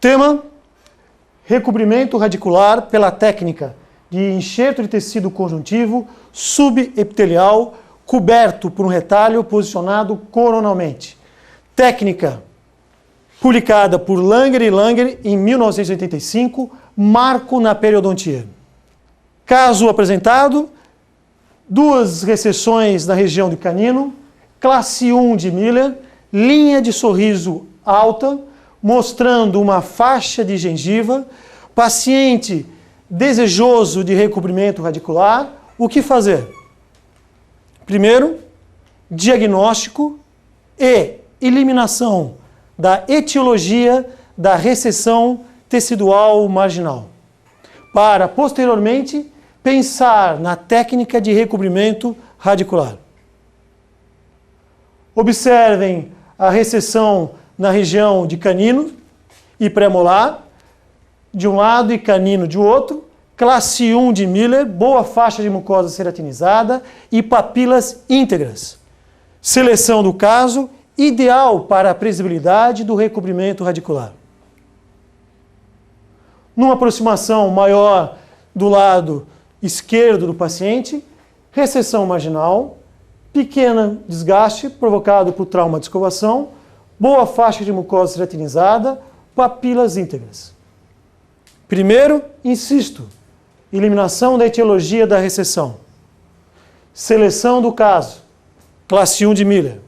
Tema: recobrimento radicular pela técnica de enxerto de tecido conjuntivo subepitelial coberto por um retalho posicionado coronalmente. Técnica publicada por Langer e Langer em 1985, marco na periodontia. Caso apresentado: duas recessões na região do canino, classe 1 de Miller, linha de sorriso alta, mostrando uma faixa de gengiva, paciente desejoso de recobrimento radicular. O que fazer? Primeiro, diagnóstico e eliminação da etiologia da recessão tecidual marginal, para posteriormente pensar na técnica de recobrimento radicular. Observem a recessão na região de canino e pré-molar, de um lado, e canino de outro, classe 1 de Miller, boa faixa de mucosa ceratinizada e papilas íntegras. Seleção do caso, ideal para a previsibilidade do recobrimento radicular. Numa aproximação maior do lado esquerdo do paciente, recessão marginal, pequeno desgaste provocado por trauma de escovação, boa faixa de mucosa ceratinizada, papilas íntegras. Primeiro, insisto, eliminação da etiologia da recessão. Seleção do caso, classe 1 de Miller.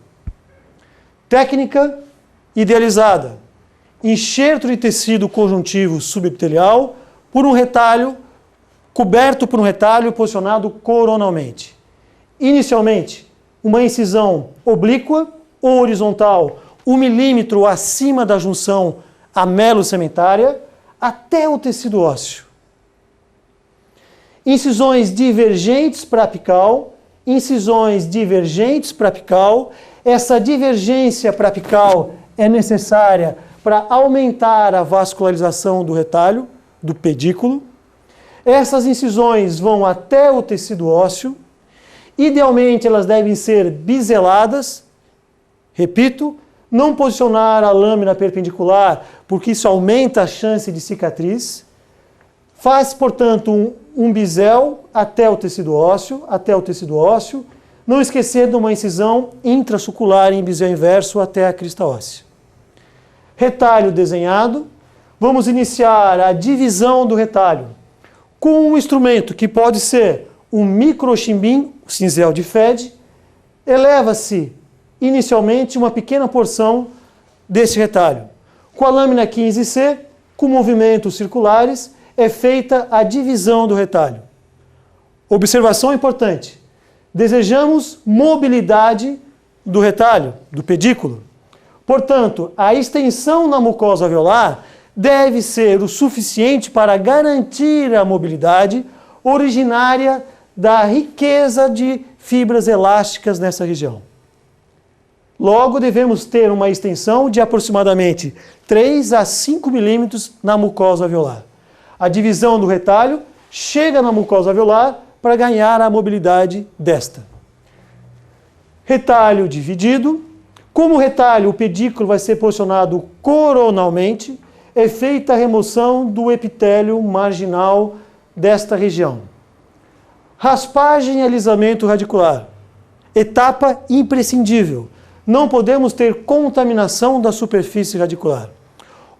Técnica idealizada, enxerto de tecido conjuntivo subepitelial por um retalho, coberto por um retalho posicionado coronalmente. Inicialmente, uma incisão oblíqua ou horizontal, 1 milímetro acima da junção amelo-sementária, até o tecido ósseo. Incisões divergentes para apical, incisões divergentes para apical. Essa divergência para apical é necessária para aumentar a vascularização do retalho, do pedículo. Essas incisões vão até o tecido ósseo. Idealmente, elas devem ser biseladas. Repito, não posicionar a lâmina perpendicular, porque isso aumenta a chance de cicatriz. Faz, portanto, um bisel até o tecido ósseo, Não esquecer de uma incisão intrasucular em bisel inverso até a crista óssea. Retalho desenhado. Vamos iniciar a divisão do retalho com um instrumento que pode ser um microchimbim, cinzel de Fed. Eleva-se inicialmente uma pequena porção desse retalho. Com a lâmina 15C, com movimentos circulares, é feita a divisão do retalho. Observação importante: desejamos mobilidade do retalho, do pedículo. Portanto, a extensão na mucosa alveolar deve ser o suficiente para garantir a mobilidade originária da riqueza de fibras elásticas nessa região. Logo, devemos ter uma extensão de aproximadamente 3 a 5 milímetros na mucosa alveolar. A divisão do retalho chega na mucosa alveolar para ganhar a mobilidade desta. Retalho dividido. Como o retalho, o pedículo vai ser posicionado coronalmente, é feita a remoção do epitélio marginal desta região. Raspagem e alisamento radicular. Etapa imprescindível. Não podemos ter contaminação da superfície radicular.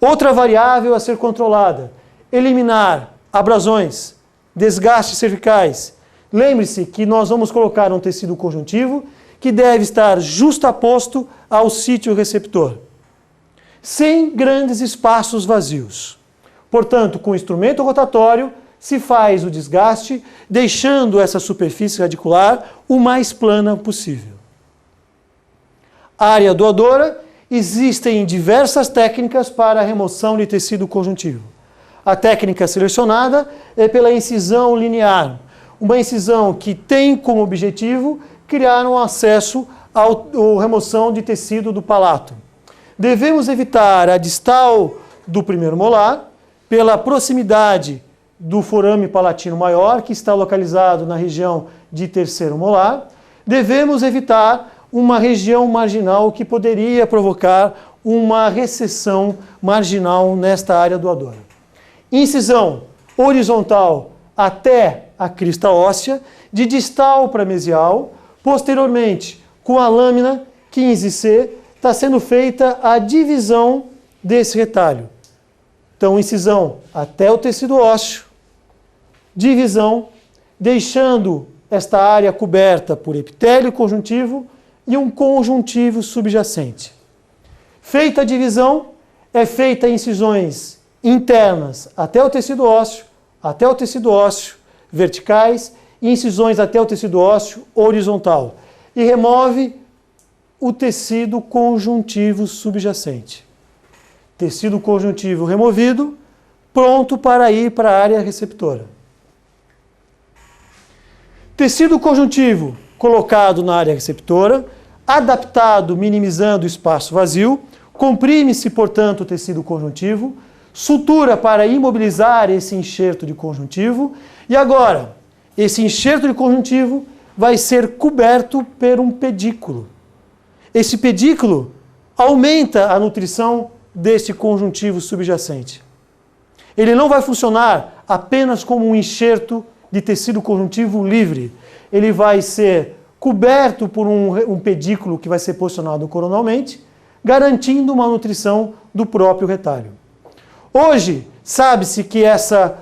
Outra variável a ser controlada: eliminar abrasões, desgastes cervicais. Lembre-se que nós vamos colocar um tecido conjuntivo que deve estar justaposto ao sítio receptor, sem grandes espaços vazios. Portanto, com o instrumento rotatório, se faz o desgaste, deixando essa superfície radicular o mais plana possível. Área doadora: existem diversas técnicas para a remoção de tecido conjuntivo. A técnica selecionada é pela incisão linear, uma incisão que tem como objetivo criar um acesso à remoção de tecido do palato. Devemos evitar a distal do primeiro molar, pela proximidade do forame palatino maior, que está localizado na região de terceiro molar. Devemos evitar uma região marginal que poderia provocar uma recessão marginal nesta área doadora. Incisão horizontal até a crista óssea, de distal para mesial. Posteriormente, com a lâmina 15C, está sendo feita a divisão desse retalho. Então, incisão até o tecido ósseo, divisão, deixando esta área coberta por epitélio conjuntivo e um conjuntivo subjacente. Feita a divisão, é feita incisões internas até o tecido ósseo, verticais, e incisões até o tecido ósseo horizontal. E remove o tecido conjuntivo subjacente. Tecido conjuntivo removido, pronto para ir para a área receptora. Tecido conjuntivo colocado na área receptora, adaptado, minimizando o espaço vazio, comprime-se, portanto, o tecido conjuntivo, sutura para imobilizar esse enxerto de conjuntivo, e agora, esse enxerto de conjuntivo vai ser coberto por um pedículo. Esse pedículo aumenta a nutrição deste conjuntivo subjacente. Ele não vai funcionar apenas como um enxerto de tecido conjuntivo livre. Ele vai ser coberto por um pedículo que vai ser posicionado coronalmente, garantindo uma nutrição do próprio retalho. Hoje, sabe-se que essa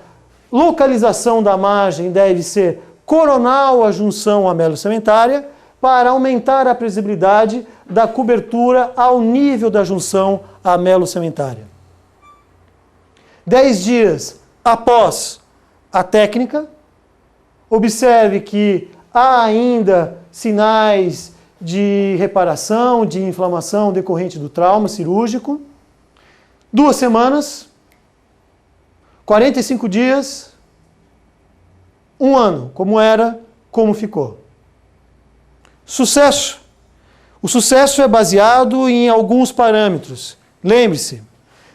localização da margem deve ser coronal à junção amelo-sementária para aumentar a previsibilidade da cobertura ao nível da junção amelo-sementária. 10 dias após a técnica, observe que há ainda sinais de reparação, de inflamação decorrente do trauma cirúrgico. 2 semanas, 45 dias, 1 ano, como era, como ficou. Sucesso. O sucesso é baseado em alguns parâmetros. Lembre-se,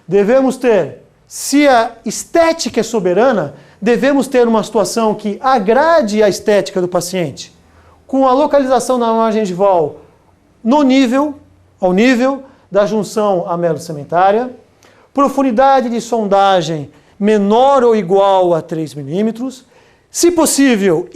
devemos ter, se a estética é soberana, devemos ter uma situação que agrade a estética do paciente, com a localização da margem gengival ao nível da junção amelo-sementária, profundidade de sondagem menor ou igual a 3 milímetros, se possível,